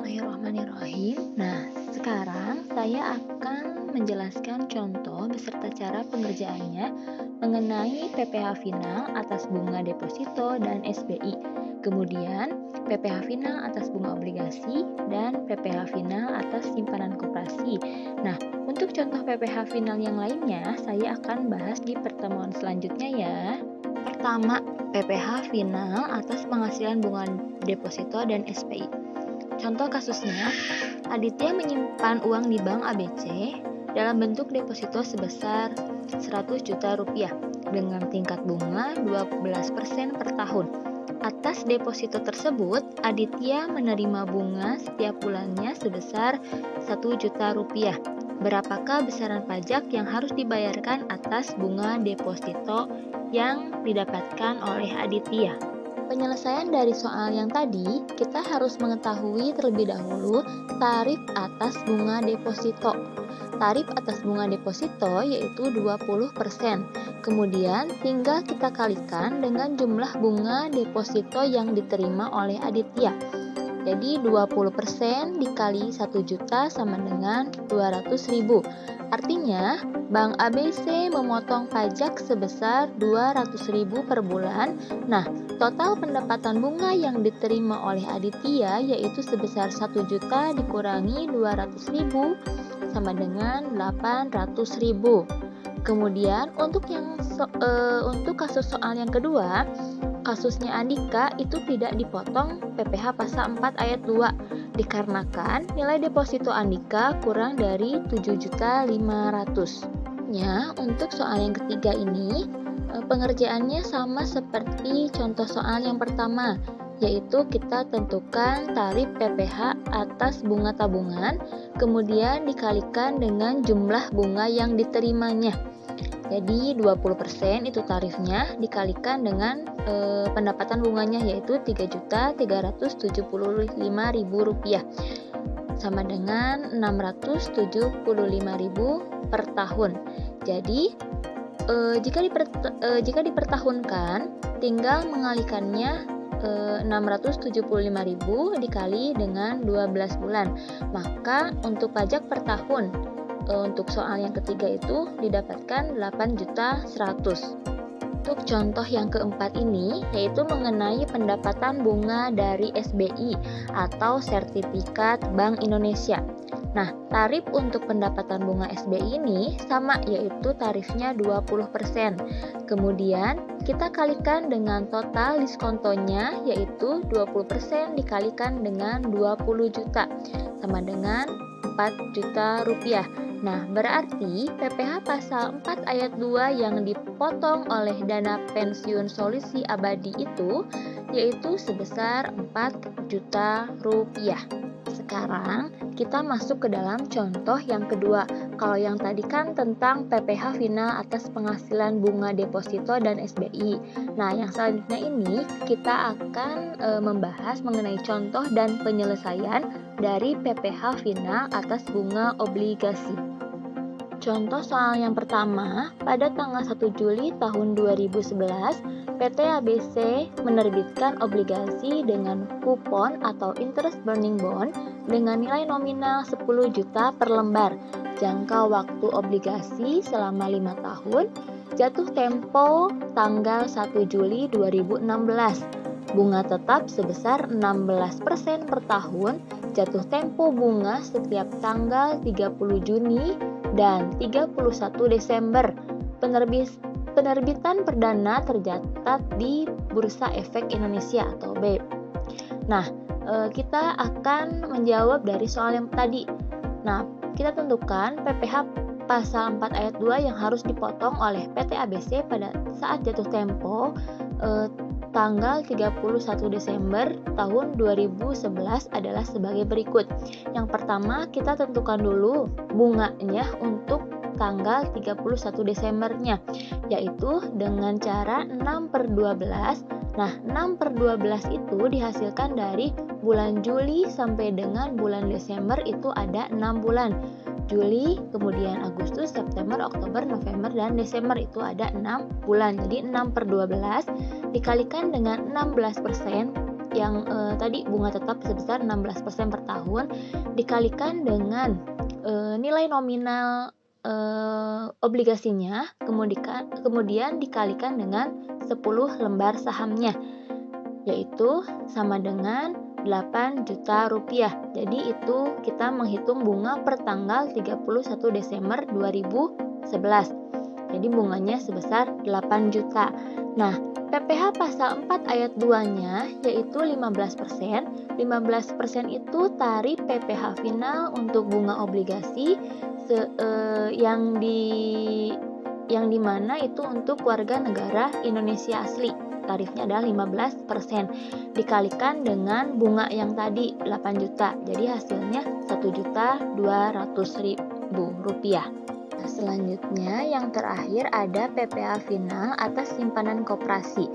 Bismillahirrahmanirrahim. Nah, sekarang saya akan menjelaskan contoh beserta cara pengerjaannya mengenai PPh final atas bunga deposito dan SBI. Kemudian, PPh final atas bunga obligasi dan PPh final atas simpanan koperasi. Nah, untuk contoh PPh final yang lainnya, saya akan bahas di pertemuan selanjutnya ya. Pertama, PPh final atas penghasilan bunga deposito dan SPI. Contoh kasusnya, Aditya menyimpan uang di Bank ABC dalam bentuk deposito sebesar 100 juta rupiah dengan tingkat bunga 12% per tahun. Atas deposito tersebut, Aditya menerima bunga setiap bulannya sebesar 1 juta rupiah. Berapakah besaran pajak yang harus dibayarkan atas bunga deposito yang didapatkan oleh Aditya? Penyelesaian dari soal yang tadi, kita harus mengetahui terlebih dahulu tarif atas bunga deposito. Tarif atas bunga deposito yaitu 20%. Kemudian tinggal kita kalikan dengan jumlah bunga deposito yang diterima oleh Aditya. Jadi 20% dikali 1 juta sama dengan 200.000. Artinya, Bank ABC memotong pajak sebesar 200.000 per bulan. Nah, total pendapatan bunga yang diterima oleh Aditya yaitu sebesar 1 juta dikurangi 200.000 sama dengan 800.000. Kemudian untuk kasus soal yang kedua, kasusnya Andika itu tidak dipotong PPh pasal 4 ayat 2 dikarenakan nilai deposito Andika kurang dari 7.500.000. Untuk soal yang ketiga ini, pengerjaannya sama seperti contoh soal yang pertama, yaitu kita tentukan tarif PPh atas bunga tabungan, kemudian dikalikan dengan jumlah bunga yang diterimanya. Jadi 20% itu tarifnya dikalikan dengan pendapatan bunganya yaitu Rp3.375.000 sama dengan 675.000 per tahun. Jadi jika dipertahunkan tinggal mengalikannya 675.000 dikali dengan 12 bulan. Maka untuk pajak per tahun untuk soal yang ketiga itu didapatkan 8.100.000. Untuk contoh yang keempat ini yaitu mengenai pendapatan bunga dari SBI atau Sertifikat Bank Indonesia. Nah, tarif untuk pendapatan bunga SBI ini sama yaitu tarifnya 20%. Kemudian kita kalikan dengan total diskontonya yaitu 20% dikalikan dengan 20 juta sama dengan 4 juta rupiah. Nah, berarti PPh pasal 4 ayat 2 yang dipotong oleh dana pensiun solusi abadi itu yaitu sebesar 4 juta rupiah. Sekarang kita masuk ke dalam contoh yang kedua. Kalau yang tadi kan tentang PPh final atas penghasilan bunga deposito dan SBI. Nah, yang selanjutnya ini kita akan membahas mengenai contoh dan penyelesaian dari PPh final atas bunga obligasi. Contoh soal yang pertama, pada tanggal 1 Juli tahun 2011, PT ABC menerbitkan obligasi dengan kupon atau interest burning bond dengan nilai nominal 10 juta per lembar. Jangka waktu obligasi selama 5 tahun, jatuh tempo tanggal 1 Juli 2016. Bunga tetap sebesar 16% per tahun, jatuh tempo bunga setiap tanggal 30 Juni dan 31 Desember. Penerbitan perdana tercatat di Bursa Efek Indonesia atau BEI. Nah, kita akan menjawab dari soal yang tadi. Nah, kita tentukan PPh pasal 4 ayat 2 yang harus dipotong oleh PT ABC pada saat jatuh tempo tanggal 31 Desember tahun 2011 adalah sebagai berikut. Yang pertama, kita tentukan dulu bunganya untuk tanggal 31 Desembernya, yaitu dengan cara 6/12. Nah, 6/12 itu dihasilkan dari bulan Juli sampai dengan bulan Desember itu ada 6 bulan. Juli, kemudian Agustus, September, Oktober, November, dan Desember itu ada 6 bulan. Jadi 6/12 dikalikan dengan 16% yang tadi bunga tetap sebesar 16% per tahun dikalikan dengan nilai nominal obligasinya, kemudian dikalikan dengan 10 lembar sahamnya, yaitu sama dengan 8 juta rupiah. Jadi itu kita menghitung bunga per tanggal 31 Desember 2011. Jadi bunganya sebesar 8 juta. Nah, PPh pasal 4 ayat 2-nya yaitu 15%. 15% itu tarif PPh final untuk bunga obligasi yang dimana itu untuk warga negara Indonesia asli. Tarifnya adalah 15% dikalikan dengan bunga yang tadi 8 juta. Jadi hasilnya 1.200.000 rupiah. Nah, selanjutnya yang terakhir ada PPh final atas simpanan koperasi.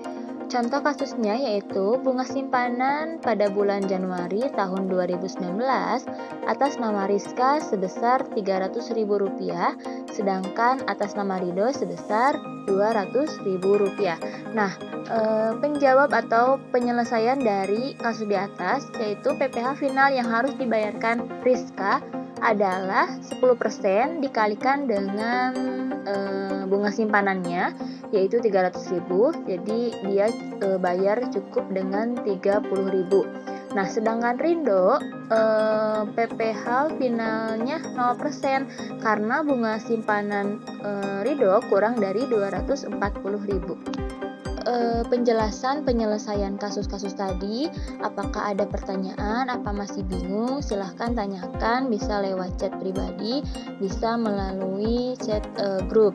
Contoh kasusnya yaitu bunga simpanan pada bulan Januari tahun 2019 atas nama Rizka sebesar Rp300.000, sedangkan atas nama Rido sebesar Rp200.000. Nah, penjawab atau penyelesaian dari kasus di atas yaitu PPh final yang harus dibayarkan Rizka adalah 10% dikalikan dengan bunga simpanannya yaitu 300.000. Jadi dia bayar cukup dengan 30.000. Nah, sedangkan Rindo PPh finalnya 0% karena bunga simpanan Rido kurang dari 240.000. Penjelasan penyelesaian kasus-kasus tadi, apakah ada pertanyaan, apa masih bingung, silahkan tanyakan, bisa lewat chat pribadi, bisa melalui chat grup.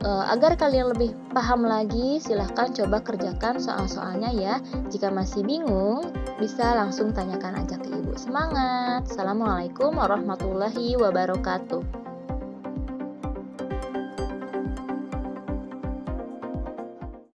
Agar kalian lebih paham lagi, silahkan coba kerjakan soal-soalnya ya. Jika masih bingung, bisa langsung tanyakan aja ke ibu. Semangat! Assalamualaikum warahmatullahi wabarakatuh.